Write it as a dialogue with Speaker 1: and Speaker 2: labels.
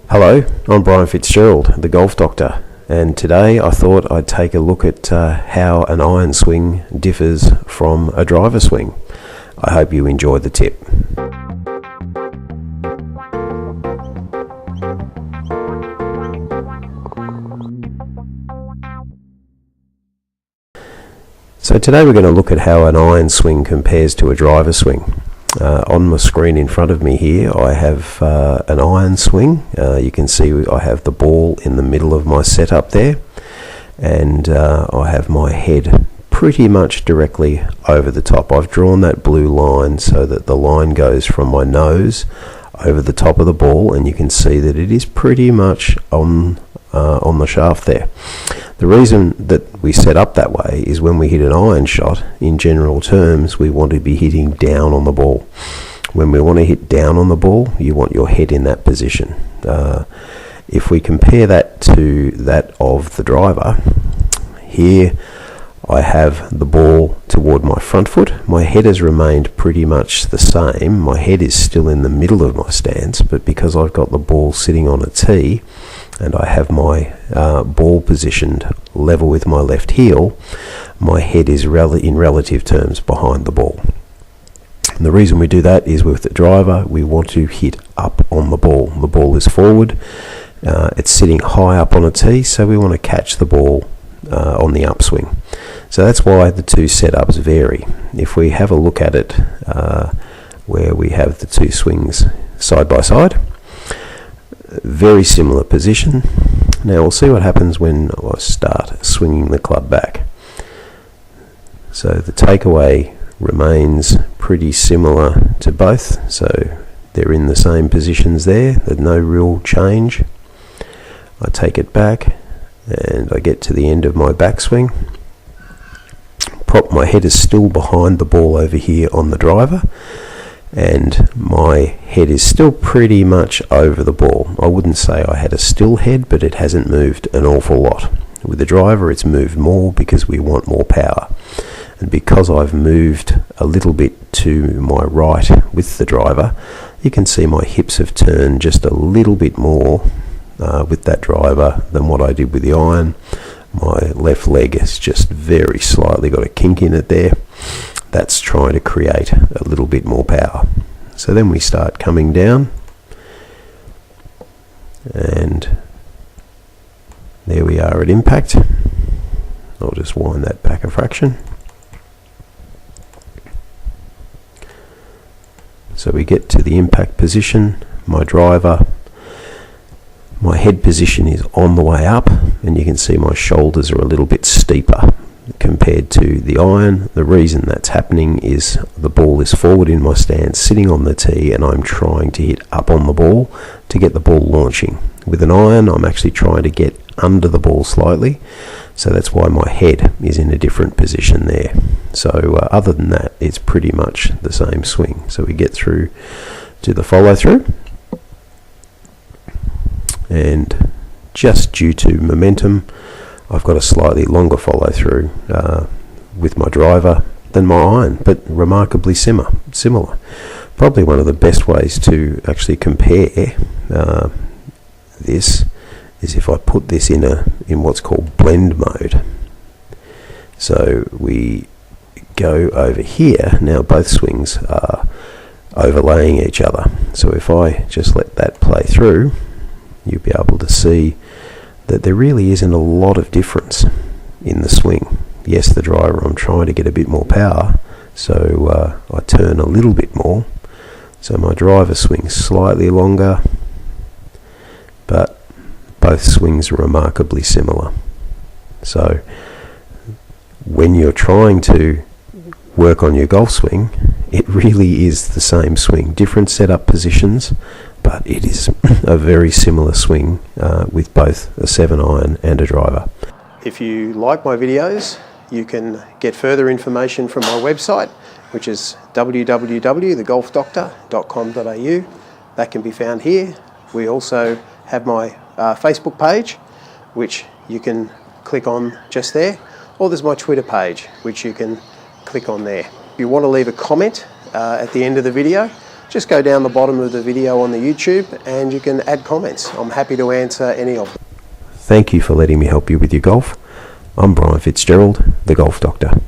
Speaker 1: Hello, I'm Brian Fitzgerald, the Golf Doctor, and today I thought I'd take a look at how an iron swing differs from a driver swing. I hope you enjoy the tip. So today we're going to look at how an iron swing compares to a driver swing. On my screen in front of me here I have an iron swing. You can see I have the ball in the middle of my setup there, and I have my head pretty much directly over the top. I've drawn that blue line so that the line goes from my nose over the top of the ball, and you can see that it is pretty much on the shaft there. The reason that we set up that way is when we hit an iron shot, in general terms, we want to be hitting down on the ball. When we want to hit down on the ball, you want your head in that position. If we compare that to that of the driver, here I have the ball toward my front foot. My head has remained pretty much the same. My head is still in the middle of my stance, but because I've got the ball sitting on a tee and I have my ball positioned level with my left heel, my head is in relative terms behind the ball. And the reason we do that is with the driver, we want to hit up on the ball. The ball is forward, it's sitting high up on a tee, so we want to catch the ball on the upswing. So that's why the two setups vary. If we have a look at it where we have the two swings side by side, very similar position. Now we'll see what happens when I start swinging the club back. So the takeaway remains pretty similar to both, so they're in the same positions there. There's no real change. I take it back and I get to the end of my backswing. My head is still behind the ball over here on the driver, and my head is still pretty much over the ball. I wouldn't say I had a still head, but it hasn't moved an awful lot. With the driver it's moved more because we want more power, and because I've moved a little bit to my right with the driver, you can see my hips have turned just a little bit more with that driver than what I did with the iron. My left leg has just very slightly got a kink in it there. That's trying to create a little bit more power. So then we start coming down, and there we are at impact. I'll just wind that back a fraction. So we get to the impact position. My driver, my head position is on the way up, and you can see my shoulders are a little bit steeper compared to the iron. The reason that's happening is the ball is forward in my stance, sitting on the tee, and I'm trying to hit up on the ball to get the ball launching. With an iron, I'm actually trying to get under the ball slightly, so that's why my head is in a different position there. So other than that, it's pretty much the same swing. So we get through to the follow through, and just due to momentum, I've got a slightly longer follow through with my driver than my iron, but remarkably similar. Probably one of the best ways to actually compare this is if I put this in what's called blend mode. So we go over here. Now both swings are overlaying each other. So if I just let that play through, you'll be able to see that there really isn't a lot of difference in the swing. Yes, the driver, I'm trying to get a bit more power, so I turn a little bit more. So my driver swings slightly longer, but both swings are remarkably similar. So when you're trying to work on your golf swing, it really is the same swing. Different setup positions, but it is a very similar swing with both a 7-iron and a driver. If you like my videos, you can get further information from my website, which is www.thegolfdoctor.com.au. That can be found here. We also have my Facebook page, which you can click on just there, or there's my Twitter page, which you can click on there. If you want to leave a comment at the end of the video,
Speaker 2: just go down the bottom of the video on the YouTube and you can add comments. I'm happy to answer any of them.
Speaker 1: Thank you for letting me help you with your golf. I'm Brian Fitzgerald, the Golf Doctor.